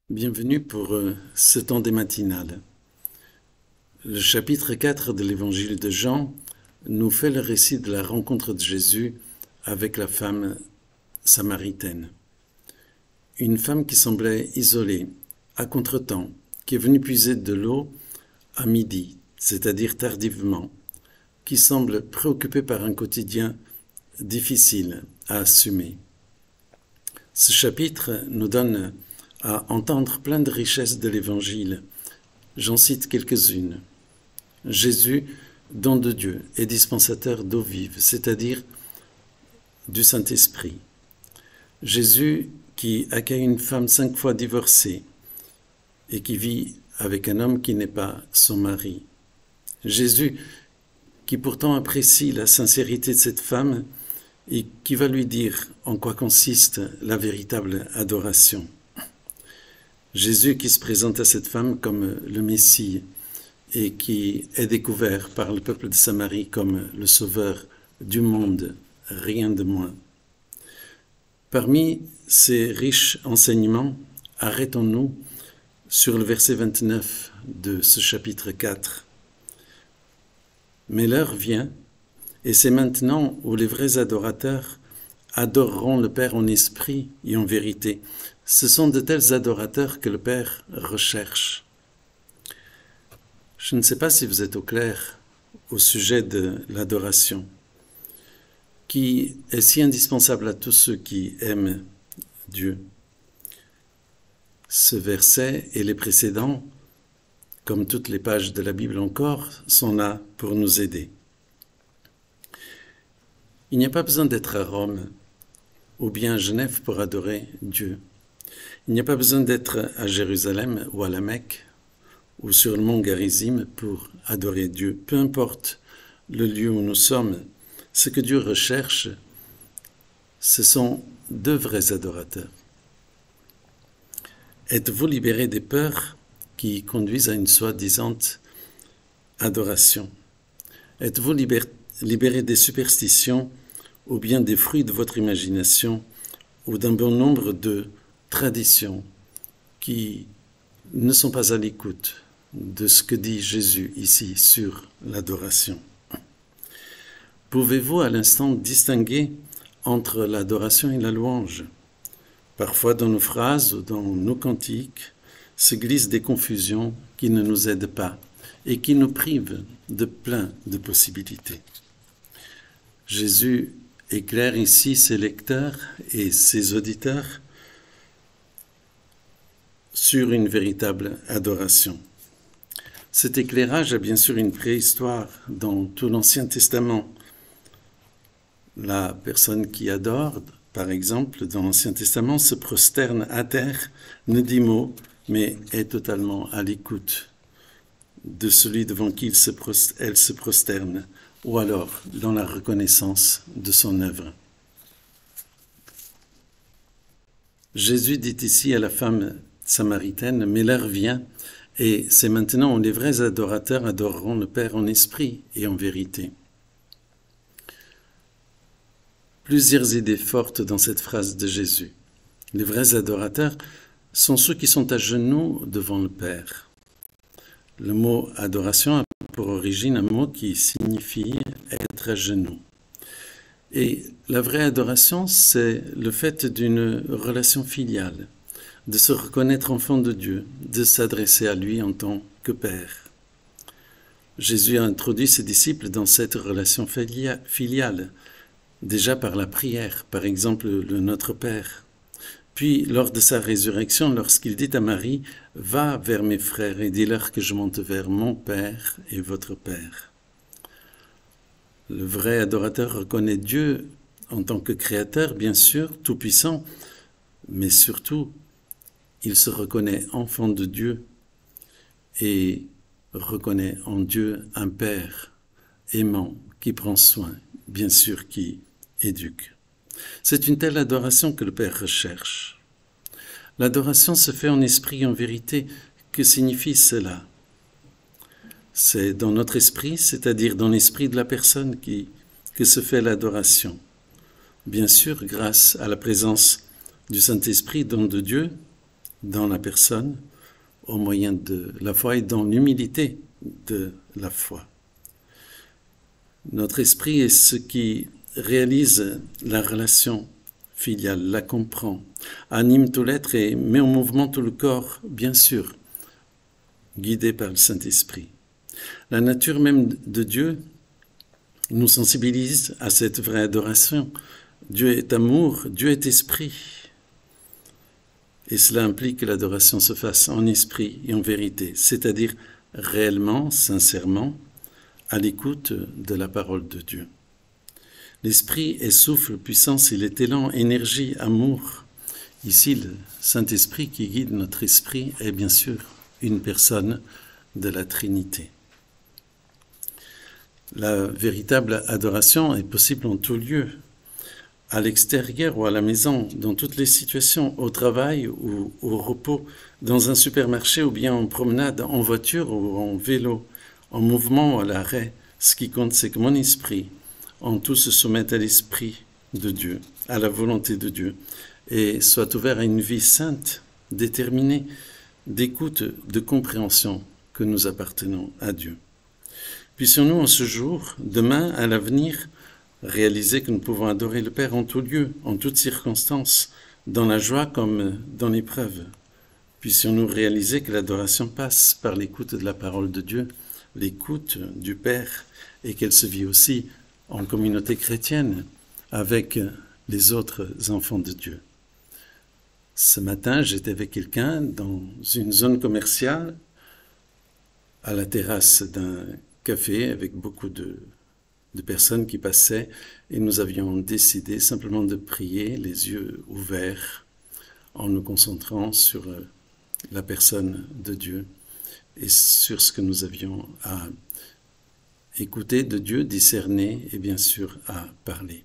Bienvenue pour ce temps des matinales. Le chapitre 4 de l'évangile de Jean nous fait le récit de la rencontre de Jésus avec la femme samaritaine. Une femme qui semblait isolée, à contretemps, qui est venue puiser de l'eau à midi, c'est-à-dire tardivement, qui semble préoccupée par un quotidien difficile à assumer. Ce chapitre nous donne à entendre plein de richesses de l'Évangile. J'en cite quelques-unes. Jésus, don de Dieu et dispensateur d'eau vive, c'est-à-dire du Saint-Esprit. Jésus qui accueille une femme 5 fois divorcée et qui vit avec un homme qui n'est pas son mari. Jésus qui pourtant apprécie la sincérité de cette femme et qui va lui dire en quoi consiste la véritable adoration. Jésus qui se présente à cette femme comme le Messie et qui est découvert par le peuple de Samarie comme le sauveur du monde, rien de moins. Parmi ces riches enseignements, arrêtons-nous sur le verset 29 de ce chapitre 4. Mais l'heure vient, et c'est maintenant où les vrais adorateurs adoreront le Père en esprit et en vérité. Ce sont de tels adorateurs que le Père recherche. Je ne sais pas si vous êtes au clair au sujet de l'adoration, qui est si indispensable à tous ceux qui aiment Dieu. Ce verset et les précédents, comme toutes les pages de la Bible encore, sont là pour nous aider. Il n'y a pas besoin d'être à Rome ou bien à Genève pour adorer Dieu. Il n'y a pas besoin d'être à Jérusalem ou à la Mecque ou sur le mont Garizim pour adorer Dieu. Peu importe le lieu où nous sommes, ce que Dieu recherche, ce sont deux vrais adorateurs. Êtes-vous libérés des peurs qui conduisent à une soi-disant adoration? Êtes-vous libérés des superstitions ou bien des fruits de votre imagination ou d'un bon nombre de traditions qui ne sont pas à l'écoute de ce que dit Jésus ici sur l'adoration? Pouvez-vous à l'instant distinguer entre l'adoration et la louange? Parfois dans nos phrases ou dans nos cantiques se glissent des confusions qui ne nous aident pas et qui nous privent de plein de possibilités. Jésus éclaire ici ses lecteurs et ses auditeurs sur une véritable adoration. Cet éclairage a bien sûr une préhistoire dans tout l'Ancien Testament. La personne qui adore, par exemple, dans l'Ancien Testament, se prosterne à terre, ne dit mot, mais est totalement à l'écoute de celui devant qui elle se prosterne, ou alors dans la reconnaissance de son œuvre. Jésus dit ici à la femme samaritaine, mais l'heure vient, et c'est maintenant où les vrais adorateurs adoreront le Père en esprit et en vérité. Plusieurs idées fortes dans cette phrase de Jésus. Les vrais adorateurs sont ceux qui sont à genoux devant le Père. Le mot adoration a pour origine un mot qui signifie être à genoux. Et la vraie adoration, c'est le fait d'une relation filiale, de se reconnaître enfant de Dieu, de s'adresser à lui en tant que Père. Jésus a introduit ses disciples dans cette relation filiale, déjà par la prière, par exemple le Notre Père. Puis, lors de sa résurrection, lorsqu'il dit à Marie « Va vers mes frères et dis-leur que je monte vers mon Père et votre Père ». Le vrai adorateur reconnaît Dieu en tant que créateur, bien sûr, tout-puissant, mais surtout, il se reconnaît enfant de Dieu et reconnaît en Dieu un Père aimant qui prend soin, bien sûr qui éduque. C'est une telle adoration que le Père recherche. L'adoration se fait en esprit et en vérité. Que signifie cela? C'est dans notre esprit, c'est-à-dire dans l'esprit de la personne que se fait l'adoration. Bien sûr, grâce à la présence du Saint-Esprit, don de Dieu, dans la personne au moyen de la foi et dans l'humilité de la foi. Notre esprit est ce qui réalise la relation filiale, la comprend, anime tout l'être et met en mouvement tout le corps, bien sûr, guidé par le Saint-Esprit. La nature même de Dieu nous sensibilise à cette vraie adoration. Dieu est amour, Dieu est esprit. Et cela implique que l'adoration se fasse en esprit et en vérité, c'est-à-dire réellement, sincèrement, à l'écoute de la parole de Dieu. L'esprit est souffle, puissance, il est élan, énergie, amour. Ici, le Saint-Esprit qui guide notre esprit est bien sûr une personne de la Trinité. La véritable adoration est possible en tout lieu, à l'extérieur ou à la maison, dans toutes les situations, au travail ou au repos, dans un supermarché ou bien en promenade, en voiture ou en vélo, en mouvement ou à l'arrêt. Ce qui compte, c'est que mon esprit, en tout, se soumette à l'esprit de Dieu, à la volonté de Dieu, et soit ouvert à une vie sainte, déterminée, d'écoute, de compréhension que nous appartenons à Dieu. Puissions-nous en ce jour, demain, à l'avenir, réaliser que nous pouvons adorer le Père en tout lieu, en toutes circonstances, dans la joie comme dans l'épreuve. Puissions-nous réaliser que l'adoration passe par l'écoute de la parole de Dieu, l'écoute du Père, et qu'elle se vit aussi en communauté chrétienne avec les autres enfants de Dieu. Ce matin, j'étais avec quelqu'un dans une zone commerciale, à la terrasse d'un café avec beaucoup de personnes qui passaient et nous avions décidé simplement de prier les yeux ouverts en nous concentrant sur la personne de Dieu et sur ce que nous avions à écouter de Dieu, discerner et bien sûr à parler.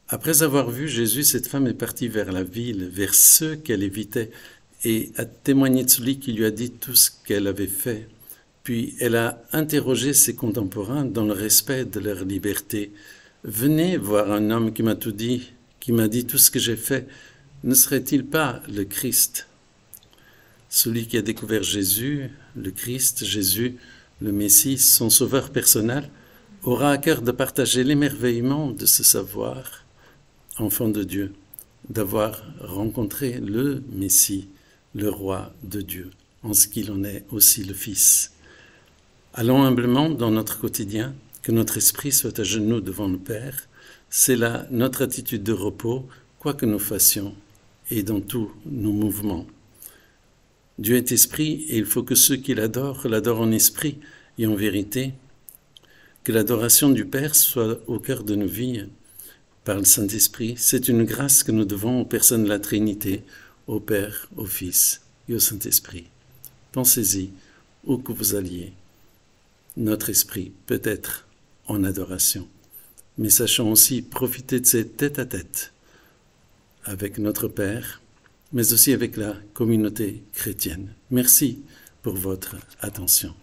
Après avoir vu Jésus, cette femme est partie vers la ville, vers ceux qu'elle évitait et a témoigné de celui qui lui a dit tout ce qu'elle avait fait. Puis elle a interrogé ses contemporains dans le respect de leur liberté. « Venez voir un homme qui m'a tout dit, qui m'a dit tout ce que j'ai fait. Ne serait-il pas le Christ ?» Celui qui a découvert Jésus, le Christ, Jésus, le Messie, son sauveur personnel, aura à cœur de partager l'émerveillement de se savoir enfant de Dieu, d'avoir rencontré le Messie, le roi de Dieu, en ce qu'il en est aussi le Fils. Allons humblement dans notre quotidien, que notre esprit soit à genoux devant le Père. C'est là notre attitude de repos, quoi que nous fassions, et dans tous nos mouvements. Dieu est esprit, et il faut que ceux qui l'adorent en esprit et en vérité. Que l'adoration du Père soit au cœur de nos vies par le Saint-Esprit. C'est une grâce que nous devons aux personnes de la Trinité, au Père, au Fils et au Saint-Esprit. Pensez-y, où que vous alliez. Notre esprit peut être en adoration, mais sachons aussi profiter de ces tête-à-tête avec notre Père, mais aussi avec la communauté chrétienne. Merci pour votre attention.